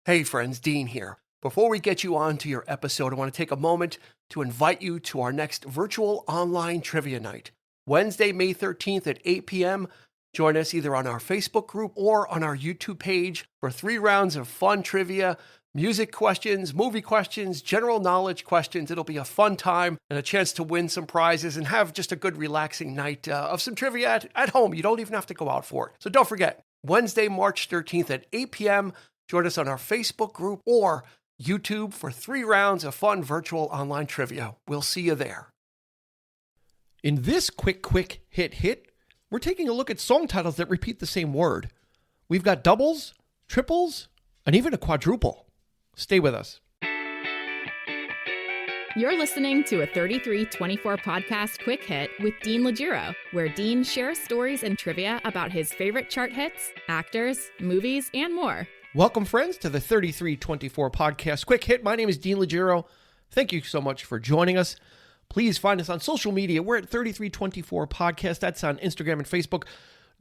Hey friends, Dean here. Before we get you on to your episode, I want to take a moment to invite you to our next virtual online trivia night. Wednesday, May 13th at 8 p.m. Join us either on our Facebook group or on our YouTube page for 3 rounds of fun trivia, music questions, movie questions, general knowledge questions. It'll be a fun time and a chance to win some prizes and have just a good relaxing night of some trivia at home. You don't even have to go out for it. So don't forget, Wednesday, March 13th at 8 p.m. Join us on our Facebook group or YouTube for 3 rounds of fun virtual online trivia. We'll see you there. In this quick hit, we're taking a look at song titles that repeat the same word. We've got doubles, triples, and even a quadruple. Stay with us. You're listening to a 3324 podcast quick hit with Dean Legiro, where Dean shares stories and trivia about his favorite chart hits, actors, movies, and more. Welcome, friends, to the 3324 podcast quick hit. My name is Dean Legiro. Thank you so much for joining us. Please find us on social media. We're at 3324 podcast. That's on Instagram and Facebook.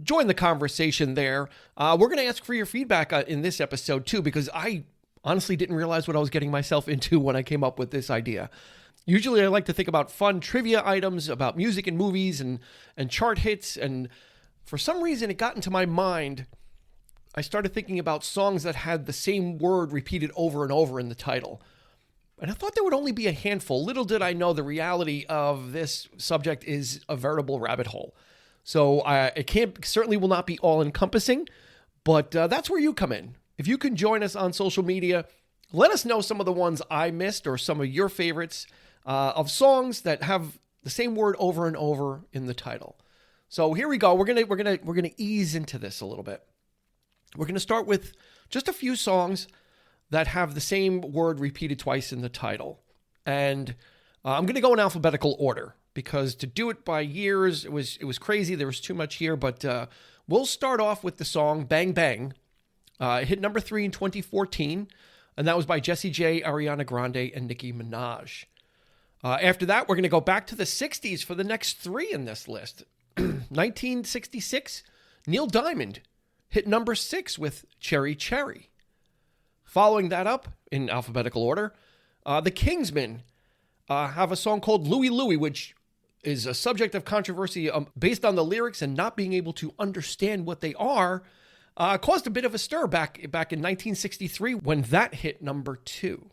Join the conversation there. We're going to ask for your feedback in this episode, too, because I honestly didn't realize what I was getting myself into when I came up with this idea. Usually I like to think about fun trivia items about music and movies and chart hits. And for some reason, it got into my mind. I started thinking about songs that had the same word repeated over and over in the title. And I thought there would only be a handful. Little did I know the reality of this subject is a veritable rabbit hole. So it certainly will not be all-encompassing, but that's where you come in. If you can join us on social media, let us know some of the ones I missed or some of your favorites of songs that have the same word over and over in the title. So here we go. We're gonna ease into this a little bit. We're going to start with just a few songs that have the same word repeated twice in the title. And I'm going to go in alphabetical order because to do it by years, it was crazy. There was too much here, but we'll start off with the song Bang Bang. It hit number 3 in 2014, and that was by Jessie J, Ariana Grande, and Nicki Minaj. After that, we're going to go back to the 60s for the next 3 in this list. 1966, Neil Diamond hit number 6 with Cherry Cherry. Following that up, in alphabetical order, the Kingsmen have a song called Louie Louie, which is a subject of controversy based on the lyrics and not being able to understand what they are, caused a bit of a stir back in 1963 when that hit number 2.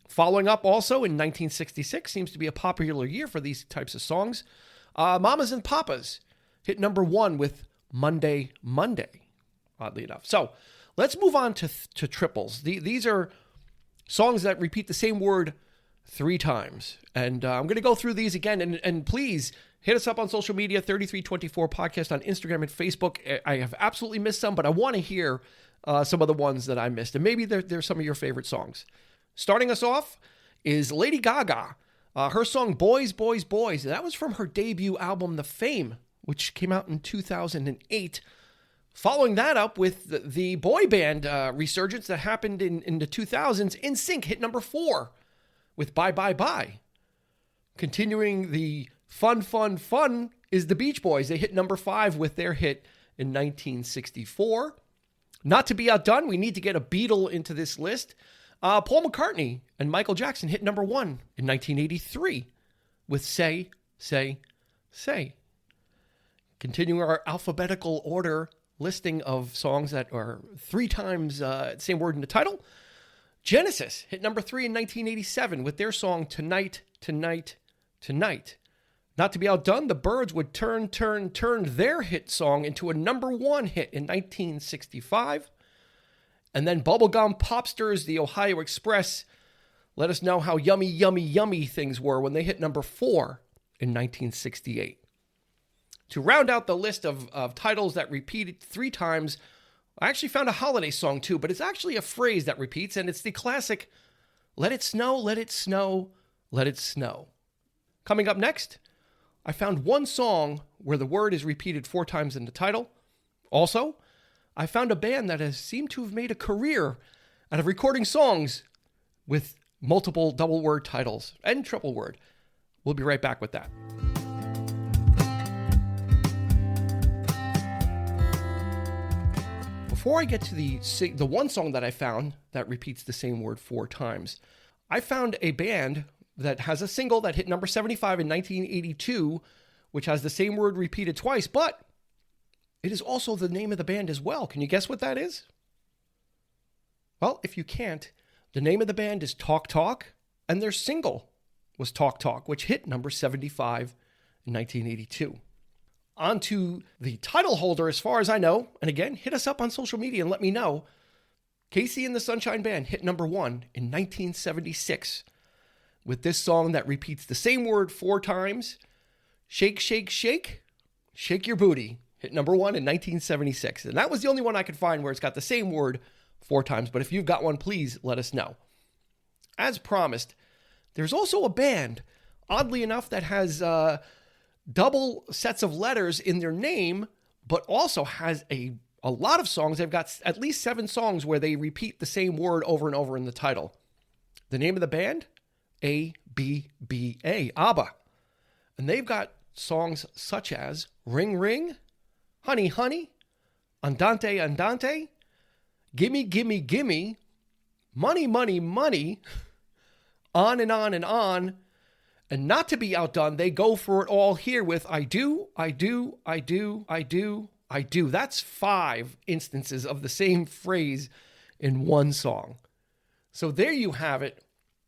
Following up also in 1966, seems to be a popular year for these types of songs, Mamas and Papas hit number 1 with Monday, oddly enough. So let's move on to triples. These are songs that repeat the same word 3 times. And I'm going to go through these again. And please hit us up on social media, 3324 podcast on Instagram and Facebook. I have absolutely missed some, but I want to hear some of the ones that I missed. And maybe they're some of your favorite songs. Starting us off is Lady Gaga. Her song Boys, Boys, Boys. That was from her debut album, The Fame, which came out in 2008. Following that up with the boy band resurgence that happened in the 2000s, NSYNC hit number 4 with Bye Bye Bye. Continuing the fun is the Beach Boys. They hit number 5 with their hit in 1964. Not to be outdone, we need to get a Beatle into this list. Paul McCartney and Michael Jackson hit number 1 in 1983 with Say, Say, Say. Continuing our alphabetical order listing of songs that are 3 times same word in the title, Genesis hit number 3 in 1987 with their song Tonight, Tonight, Tonight. Not to be outdone, the Byrds would turn their hit song into a number 1 hit in 1965. And then bubblegum popsters, the Ohio Express, let us know how yummy, yummy, yummy things were when they hit number 4 in 1968. To round out the list of titles that repeated 3 times, I actually found a holiday song too, but it's actually a phrase that repeats, and it's the classic, let it snow, let it snow, let it snow. Coming up next, I found one song where the word is repeated 4 times in the title. Also, I found a band that has seemed to have made a career out of recording songs with multiple double word titles and triple word. We'll be right back with that. before I get to the one song that I found that repeats the same word 4 times, I found a band that has a single that hit number 75 in 1982, which has the same word repeated twice, but it is also the name of the band as well. Can you guess what that is? Well, if you can't, the name of the band is Talk Talk, and their single was Talk Talk, which hit number 75 in 1982. On to the title holder, as far as I know, and again, hit us up on social media and let me know. Casey and the Sunshine Band hit number 1 in 1976 with this song that repeats the same word 4 times. Shake, shake, shake, shake your booty. Hit number 1 in 1976. And that was the only one I could find where it's got the same word 4 times. But if you've got one, please let us know. As promised, there's also a band, oddly enough, that has double sets of letters in their name, but also has a lot of songs. They've got at least 7 songs where they repeat the same word over and over in the title. The name of the band? ABBA, ABBA. And they've got songs such as Ring Ring, Honey Honey, Andante Andante, Gimme Gimme Gimme, Money Money Money, on and on and on. And not to be outdone, they go for it all here with I do, I do, I do, I do, I do. That's 5 instances of the same phrase in one song. So there you have it.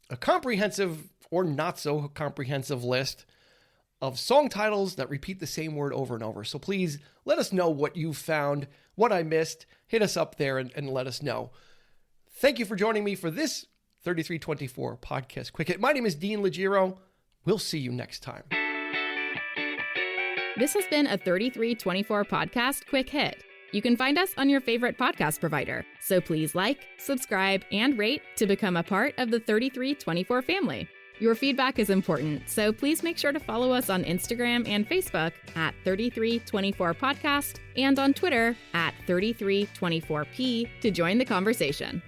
A comprehensive or not so comprehensive list of song titles that repeat the same word over and over. So please let us know what you found, what I missed. Hit us up there and let us know. Thank you for joining me for this 3324 Podcast Quick Hit. My name is Dean Legiro. We'll see you next time. This has been a 3324 Podcast Quick Hit. You can find us on your favorite podcast provider, so please like, subscribe, and rate to become a part of the 3324 family. Your feedback is important, so please make sure to follow us on Instagram and Facebook at 3324 Podcast and on Twitter at 3324P to join the conversation.